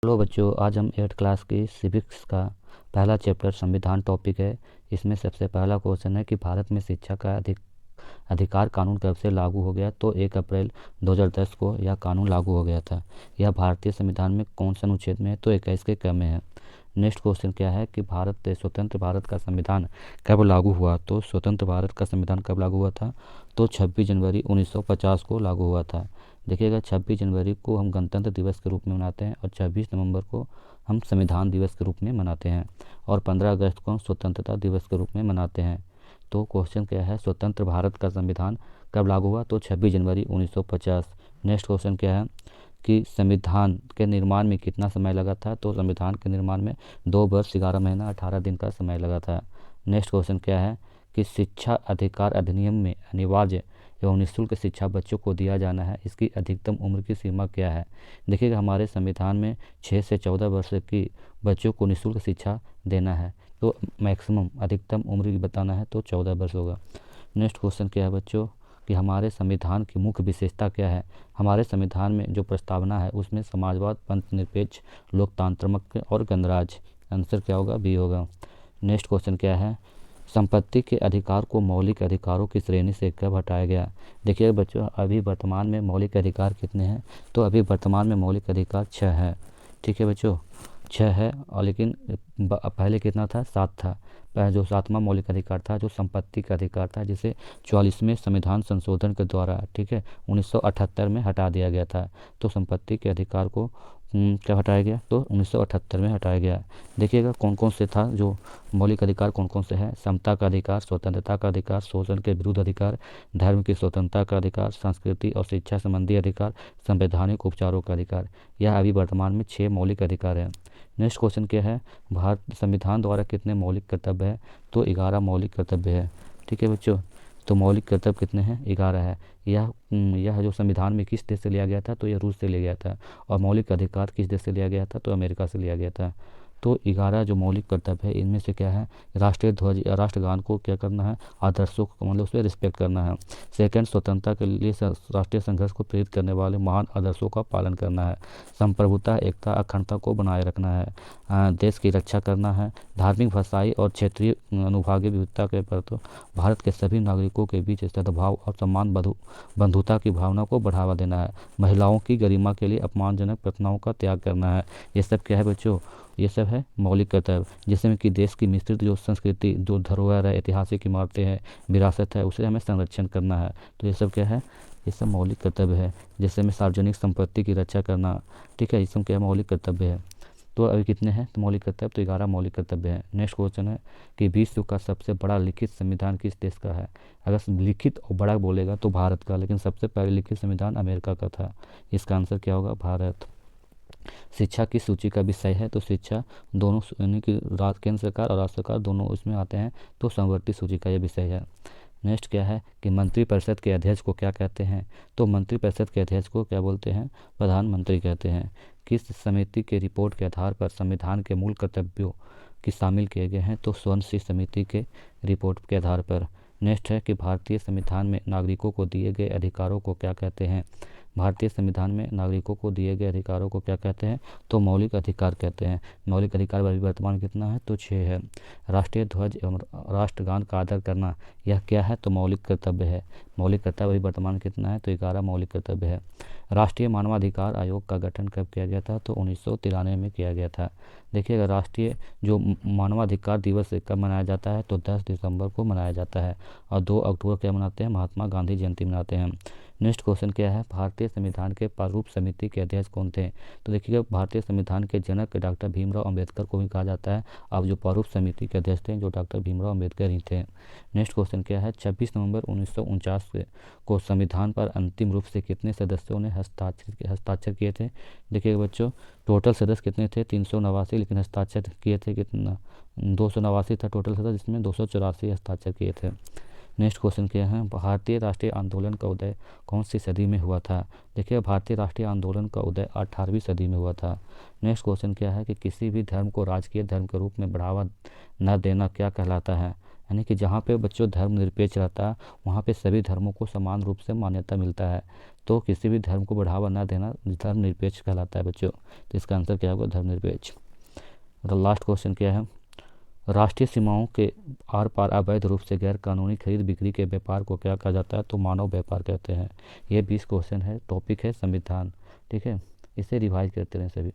Hello बच्चों, आज हम 8th क्लास की सिविक्स का पहला चैप्टर संविधान टॉपिक है। इसमें सबसे पहला क्वेश्चन है कि भारत में शिक्षा का अधिकार कानून कब से लागू हो गया। तो 1 अप्रैल 2010 को यह कानून लागू हो गया था। यह भारतीय संविधान में कौन सा अनुच्छेद में है? तो 21 के क में है। नेक्स्ट क्वेश्चन क्या है कि स्वतंत्र भारत का संविधान कब लागू हुआ। तो स्वतंत्र भारत का संविधान कब लागू हुआ था? तो 26 जनवरी 1950 को लागू हुआ था। देखिएगा, 26 जनवरी को हम गणतंत्र दिवस के रूप में मनाते हैं और 26 नवंबर को हम संविधान दिवस के रूप में मनाते हैं और 15 अगस्त को हम स्वतंत्रता दिवस के रूप में मनाते हैं। तो क्वेश्चन क्या है, स्वतंत्र भारत का संविधान कब लागू हुआ? तो 26 जनवरी 1950। नेक्स्ट क्वेश्चन क्या है कि संविधान के निर्माण में कितना समय लगा था? तो संविधान के निर्माण में 2 वर्ष 11 महीना 18 दिन का समय लगा था। नेक्स्ट क्वेश्चन क्या है कि शिक्षा अधिकार अधिनियम में अनिवार्य एवं निःशुल्क शिक्षा बच्चों को दिया जाना है, इसकी अधिकतम उम्र की सीमा क्या है? देखिएगा, हमारे संविधान में 6 से 14 वर्ष की बच्चों को निःशुल्क शिक्षा देना है, तो मैक्सिमम अधिकतम उम्र की बताना है तो 14 वर्ष होगा। नेक्स्ट क्वेश्चन क्या है बच्चों कि हमारे संविधान की मुख्य विशेषता क्या है? हमारे संविधान में जो प्रस्तावना है उसमें समाजवाद, पंथनिरपेक्ष, लोकतांत्रिक और गणराज्य। आंसर क्या होगा? बी होगा। नेक्स्ट क्वेश्चन क्या है, संपत्ति के अधिकार को मौलिक अधिकारों की श्रेणी से कब हटाया गया? देखिए बच्चों, अभी वर्तमान में मौलिक अधिकार कितने हैं? तो अभी वर्तमान में मौलिक अधिकार 6 है। ठीक है बच्चों, 6 है। और लेकिन पहले कितना था? 7 था। पहले जो 7वां मौलिक अधिकार था जो संपत्ति का अधिकार था, जिसे 44वें संविधान संशोधन के द्वारा, ठीक है, 1978 में हटा दिया गया था। तो संपत्ति के अधिकार को कब हटाया गया? तो 1978 में हटाया गया। देखिएगा कौन कौन से था जो मौलिक अधिकार, कौन कौन से हैं। समता का अधिकार, स्वतंत्रता का अधिकार, शोषण के विरुद्ध अधिकार, धर्म की स्वतंत्रता का अधिकार, संस्कृति और शिक्षा संबंधी अधिकार, संवैधानिक उपचारों का अधिकार। यह अभी वर्तमान में 6 मौलिक अधिकार हैं। नेक्स्ट क्वेश्चन क्या है, भारत संविधान द्वारा कितने मौलिक कर्तव्य है? तो 11 मौलिक कर्तव्य है। ठीक है बच्चों, तो मौलिक कर्तव्य कितने हैं? 11 है। यह जो संविधान में किस देश से लिया गया था? तो यह रूस से लिया गया था। और मौलिक अधिकार किस देश से लिया गया था? तो अमेरिका से लिया गया था। तो 11 जो मौलिक कर्तव्य है इनमें से क्या है, राष्ट्रीय ध्वज या राष्ट्रगान को क्या करना है? आदर्शों को मतलब उस पर रिस्पेक्ट करना है। सेकंड, स्वतंत्रता के लिए राष्ट्रीय संघर्ष को प्रेरित करने वाले महान आदर्शों का पालन करना है। संप्रभुता, एकता, अखंडता को बनाए रखना है। देश की रक्षा करना है। धार्मिक, भाषाई और क्षेत्रीय अनुभागीय विविधता के प्रति भारत के सभी नागरिकों के बीच सद्भाव और सम्मान, बंधुता की भावना को बढ़ावा देना है। महिलाओं की गरिमा के लिए अपमानजनक प्रथाओं का त्याग करना है। ये सब क्या है बच्चों? ये सब है मौलिक कर्तव्य, जिसमें कि देश की मिश्रित जो संस्कृति, जो धरोहर है, ऐतिहासिक इमारतें हैं, विरासत है, उसे हमें संरक्षण करना है। तो ये सब क्या है? ये सब मौलिक कर्तव्य है। जैसे में सार्वजनिक संपत्ति की रक्षा करना, ठीक है, ये सब क्या मौलिक कर्तव्य है। तो अभी कितने हैं तो मौलिक कर्तव्य? तो 11 मौलिक कर्तव्य हैं। नेक्स्ट क्वेश्चन है कि विश्व का सबसे बड़ा लिखित संविधान किस देश का है? अगर लिखित और बड़ा बोलेगा तो भारत का, लेकिन सबसे पहले लिखित संविधान अमेरिका का था। इसका आंसर क्या होगा? भारत। शिक्षा की सूची का विषय है तो शिक्षा दोनों, यानी कि केंद्र सरकार और राज्य सरकार दोनों इसमें आते हैं, तो समवर्ती सूची का यह विषय है। नेक्स्ट क्या है कि मंत्रिपरिषद के अध्यक्ष को क्या कहते हैं? तो मंत्रिपरिषद के अध्यक्ष को क्या बोलते हैं? प्रधानमंत्री कहते हैं। किस समिति के रिपोर्ट के आधार पर संविधान के मूल कर्तव्यों की शामिल किए गए हैं? तो स्वर्ण समिति के रिपोर्ट के आधार पर। नेक्स्ट है कि भारतीय संविधान में नागरिकों को दिए गए अधिकारों को क्या कहते हैं? भारतीय संविधान में नागरिकों को दिए गए अधिकारों को क्या कहते हैं? तो मौलिक अधिकार कहते हैं। मौलिक अधिकार अभी वर्तमान कितना है? तो 6 है। राष्ट्रीय ध्वज एवं राष्ट्रगान का आदर करना, यह क्या है? तो मौलिक कर्तव्य है। मौलिक कर्तव्य अभी वर्तमान कितना है? तो 11 मौलिक कर्तव्य है। राष्ट्रीय मानवाधिकार आयोग का गठन कब किया गया था? तो 1993 में किया गया था। देखिएगा, राष्ट्रीय जो मानवाधिकार दिवस कब मनाया जाता है? तो 10 दिसंबर को मनाया जाता है। और 2 अक्टूबर क्या मनाते हैं? महात्मा गांधी जयंती मनाते हैं। नेक्स्ट क्वेश्चन क्या है, भारतीय संविधान के प्रारूप समिति के अध्यक्ष कौन थे? तो देखिएगा, भारतीय संविधान के जनक डॉक्टर भीमराव अंबेडकर को भी कहा जाता है। अब जो प्रारूप समिति के अध्यक्ष थे जो डॉक्टर भीमराव अंबेडकर ही थे। नेक्स्ट क्वेश्चन क्या है, 26 नवंबर 1949 को संविधान पर अंतिम रूप से कितने सदस्यों ने हस्ताक्षर किए थे? देखिएगा बच्चों, टोटल सदस्य कितने थे? 389, लेकिन हस्ताक्षर किए थे कितना? 289 था टोटल सदस्य, जिसमें 284 हस्ताक्षर किए थे। नेक्स्ट क्वेश्चन क्या है, भारतीय राष्ट्रीय आंदोलन का उदय कौन सी सदी में हुआ था? देखिए, भारतीय राष्ट्रीय आंदोलन का उदय 18वीं सदी में हुआ था। नेक्स्ट क्वेश्चन क्या है कि किसी भी धर्म को राजकीय धर्म के रूप में बढ़ावा न देना क्या कहलाता है? यानी कि जहाँ पे बच्चों धर्मनिरपेक्ष रहता है वहाँ पे सभी धर्मों को समान रूप से मान्यता मिलता है। तो किसी भी धर्म को बढ़ावा न देना धर्मनिरपेक्ष कहलाता है बच्चों। तो इसका आंसर क्या होगा? धर्मनिरपेक्ष। और लास्ट क्वेश्चन क्या है? राष्ट्रीय सीमाओं के आर पार अवैध रूप से गैर कानूनी खरीद बिक्री के व्यापार को क्या कहा जाता है? तो मानव व्यापार कहते हैं। ये 20 क्वेश्चन है, टॉपिक है संविधान। ठीक है, इसे रिवाइज करते रहें सभी।